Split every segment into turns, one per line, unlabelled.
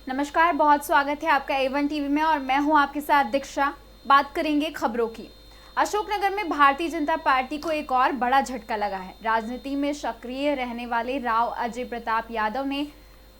नमस्कार, बहुत स्वागत है आपका A1 टीवी में और मैं हूं आपके साथ दीक्षा। बात करेंगे खबरों की। अशोकनगर में भारतीय जनता पार्टी को एक और बड़ा झटका लगा है। राजनीति में सक्रिय रहने वाले राव अजय प्रताप यादव ने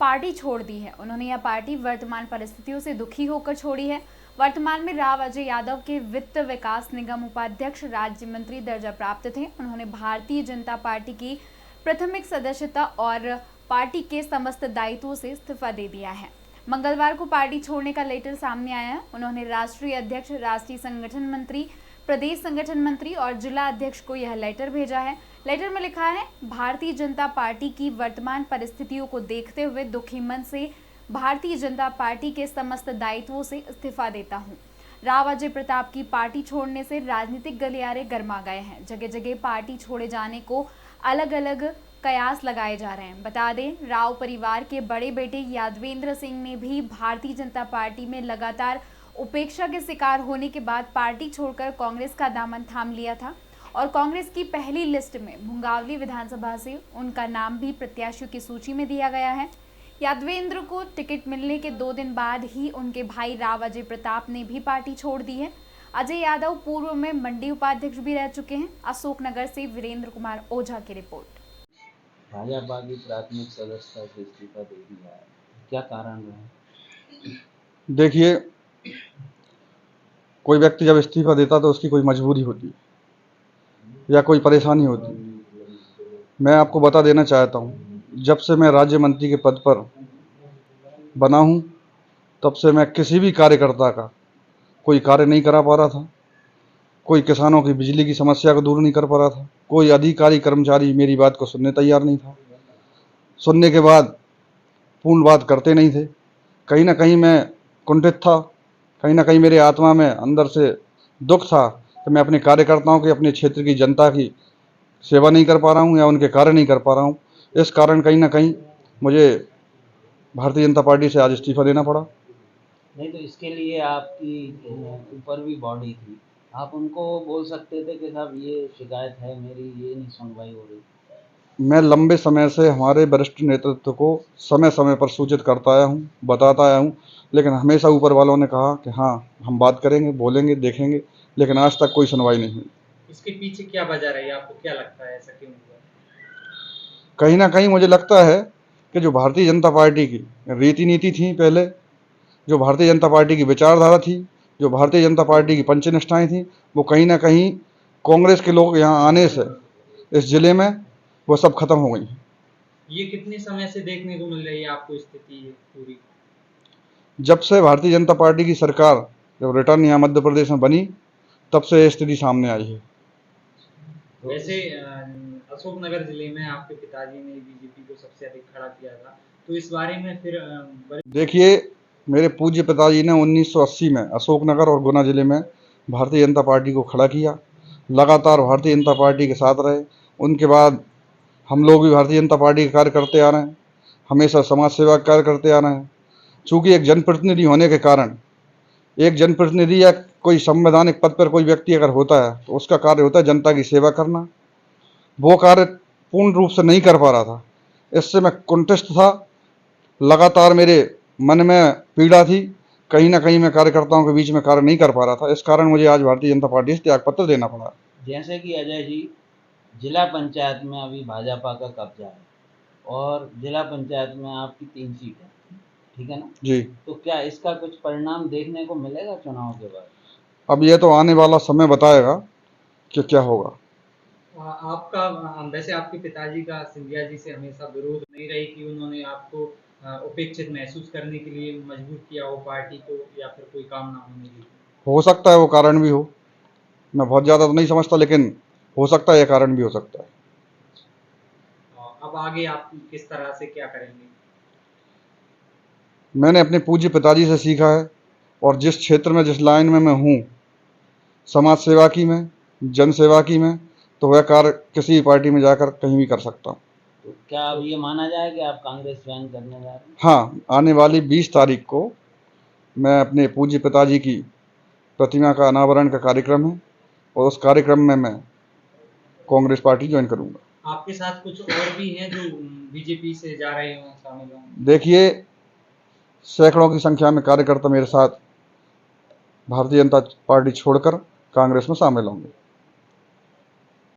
पार्टी छोड़ दी है। उन्होंने यह पार्टी वर्तमान परिस्थितियों से दुखी होकर छोड़ी है। वर्तमान में राव अजय यादव के वित्त विकास निगम उपाध्यक्ष राज्य मंत्री दर्जा प्राप्त थे। उन्होंने भारतीय जनता पार्टी की प्राथमिक सदस्यता और पार्टी के समस्त दायित्वों से इस्तीफा दे दिया है। मंगलवार को पार्टी छोड़ने का लेटर सामने आया है। उन्होंने राष्ट्रीय अध्यक्ष, राष्ट्रीय संगठन मंत्री, प्रदेश संगठन मंत्री और जिला अध्यक्ष को यह लेटर भेजा है। लेटर में लिखा है, भारतीय जनता पार्टी की वर्तमान परिस्थितियों को देखते हुए दुखी मन से भारतीय जनता पार्टी के समस्त दायित्वों से इस्तीफा देता हूँ। राव अजय प्रताप की पार्टी छोड़ने से राजनीतिक गलियारे गर्मा गए हैं। जगह जगह पार्टी छोड़े जाने को अलग अलग कयास लगाए जा रहे हैं। बता दें, राव परिवार के बड़े बेटे यादवेंद्र सिंह ने भी भारतीय जनता पार्टी में लगातार उपेक्षा के शिकार होने के बाद पार्टी छोड़कर कांग्रेस का दामन थाम लिया था और कांग्रेस की पहली लिस्ट में मुंगावली विधानसभा से उनका नाम भी प्रत्याशियों की सूची में दिया गया है। यादवेंद्र को टिकट मिलने के 2 दिन बाद ही उनके भाई राव अजय प्रताप ने भी पार्टी छोड़ दी है। अजय यादव पूर्व में मंडी उपाध्यक्ष भी रह चुके हैं। अशोकनगर से वीरेंद्र कुमार ओझा की रिपोर्ट।
भाजपा की प्राथमिक सदस्यता से इस्तीफा दे दिया है, क्या कारण रहे?
देखिए, कोई व्यक्ति जब इस्तीफा देता तो उसकी कोई मजबूरी होती या कोई परेशानी होती। मैं आपको बता देना चाहता हूँ, जब से मैं राज्य मंत्री के पद पर बना हूँ तब से मैं किसी भी कार्यकर्ता का कोई कार्य नहीं करा पा रहा था। कोई किसानों की बिजली की समस्या को दूर नहीं कर पा रहा था। कोई अधिकारी कर्मचारी मेरी बात को सुनने तैयार नहीं था। सुनने के बाद पूर्ण बात करते नहीं थे। कहीं ना कहीं मैं कुंठित था। कहीं ना कहीं मेरे आत्मा में अंदर से दुख था कि मैं अपने कार्यकर्ताओं की, अपने क्षेत्र की जनता की सेवा नहीं कर पा रहा हूँ या उनके कार्य नहीं कर पा रहा हूँ। इस कारण कहीं ना कहीं मुझे भारतीय जनता पार्टी से आज इस्तीफा देना पड़ा।
नहीं तो इसके लिए आपकी ऊपर भी बॉडी थी, आप उनको बोल सकते थे कि साहब ये शिकायत है मेरी, ये नहीं सुनवाई हो रही।
मैं लंबे समय से हमारे वरिष्ठ नेतृत्व को समय समय पर सूचित करता आया हूँ, बताता आया हूँ, लेकिन हमेशा ऊपर वालों ने कहा कि हाँ हम बात करेंगे, बोलेंगे, देखेंगे, लेकिन आज तक कोई सुनवाई नहीं हुई।
इसके पीछे क्या वजह रही, आपको क्या लगता है ऐसा क्यों हुआ?
कहीं ना कहीं मुझे लगता है कि जो भारतीय जनता पार्टी की रीति नीति थी पहले, जो भारतीय जनता पार्टी की विचारधारा थी, जो भारतीय जनता पार्टी की पंचनिष्ठाएं थी, वो कहीं ना कहीं कांग्रेस के लोग यहाँ आने से इस जिले में वो सब खत्म हो गई।
ये कितने समय से देखने को मिल रही है आपको स्थिति ये पूरी?
जब से भारतीय जनता पार्टी की सरकार जब रिटर्न यहाँ मध्य प्रदेश में बनी तब से ये स्थिति सामने आई है।
वैसे अशोकनगर जिले में आपके पिताजी ने बीजेपी को सबसे अधिक खड़ा किया था, तो इस बारे में फिर
देखिए, मेरे पूज्य पिताजी ने 1980 में अशोकनगर और गुना जिले में भारतीय जनता पार्टी को खड़ा किया। लगातार भारतीय जनता पार्टी के साथ रहे। उनके बाद हम लोग भी भारतीय जनता पार्टी का कार्य करते आ रहे हैं, हमेशा समाज सेवा का कार्य करते आ रहे हैं। चूँकि एक जनप्रतिनिधि होने के कारण, एक जनप्रतिनिधि या कोई संवैधानिक पद पर कोई व्यक्ति अगर होता है तो उसका कार्य होता है जनता की सेवा करना। वो कार्य पूर्ण रूप से नहीं कर पा रहा था, इससे मैं कुंठित था। लगातार मेरे मन में पीड़ा थी। कहीं ना कहीं मैं कार्यकर्ताओं के बीच में कार्य नहीं कर पा रहा था। इस कारण मुझे आज भारतीय जनता पार्टी से त्याग पत्र देना पड़ा।
जैसे कि अजय जी, जिला पंचायत में अभी भाजपा का कब्जा है और जिला पंचायत में आपकी 3 सीट है, ठीक है ना
जी,
तो क्या इसका कुछ परिणाम देखने को मिलेगा चुनाव के बाद?
अब ये तो आने वाला समय बताएगा कि क्या होगा।
आपका वैसे आपके पिताजी का सिंधिया जी से हमेशा विरोध नहीं रही कि उन्होंने आपको उपेक्षित महसूस करने के लिए मजबूर किया हो पार्टी को, या फिर कोई काम ना होने की?
हो सकता है वो कारण भी हो, मैं बहुत ज़्यादा तो नहीं समझता, लेकिन हो सकता है ये कारण भी हो सकता है।
अब आगे आप किस तरह से क्या करेंगे?
मैंने अपने पूज्य पिताजी से सीखा है और जिस क्षेत्र में, जिस लाइन में मैं हूँ, समाज सेवा की में, जन सेवा की में, तो वह कार्य किसी भी पार्टी में जाकर कहीं भी कर सकता हूँ।
तो क्या अब ये माना जाए कि आप कांग्रेस ज्वाइन करने जा रहे हैं?
हाँ, आने वाली 20 तारीख को मैं अपने पूज्य पिताजी की प्रतिमा का अनावरण का कार्यक्रम है और उस कार्यक्रम में मैं कांग्रेस पार्टी ज्वाइन करूंगा।
आपके साथ कुछ और भी हैं जो बीजेपी से जा रहे हों, शामिल हों?
देखिए, सैकड़ों की संख्या में कार्यकर्ता मेरे साथ भारतीय जनता पार्टी छोड़कर कांग्रेस में शामिल होंगे।